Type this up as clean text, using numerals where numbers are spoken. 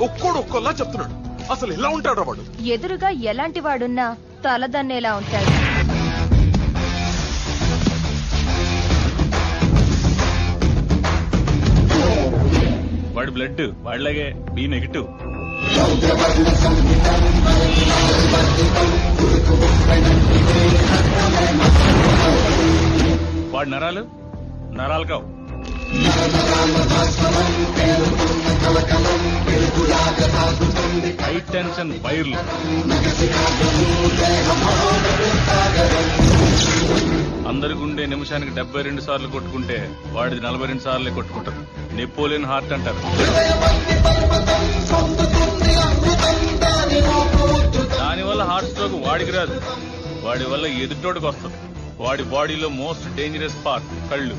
ఒక్కోడు ఒక్కోలా చెప్తున్నాడు. అసలు ఎలా ఉంటాడు వాడు? ఎదురుగా ఎలాంటి వాడున్నా తలదన్నేలా ఉంటాడు. వాడి బ్లడ్ వాడిలాగే బి నెగిటివ్. వాడి నరాలు కావు. హై టెన్షన్ వైర్లు. అందరి గుండె నిమిషానికి 72 సార్లు కొట్టుకుంటే వాడిది 42 సార్లే కొట్టుకుంటారు. నెపోలియన్ హార్ట్ అంటారు. దానివల్ల హార్ట్ స్ట్రోక్ వాడికి రాదు, వాడి వల్ల ఎదుటోడికి వస్తుంది. వాడి బాడీలో మోస్ట్ డేంజరస్ పార్ట్ కళ్ళు.